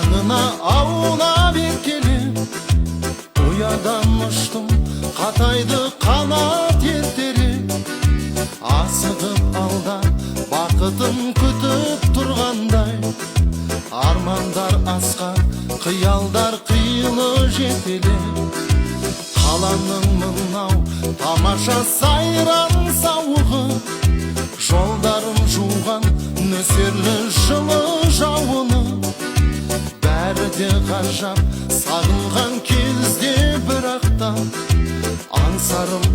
Жанына аунап еркелеп ұядан ұштым, қатайды қанат ертерек. Асығып алда бақытын күтіп тұрғандай, армандар асқан, қиялдар қилы жетелеп. Қаланың мынау тамаша сайран сауығы, жолдарын жуған нөсерлі жылы жауыны. Бәрі де ғажап, сағынған кезде бірақта аңсарым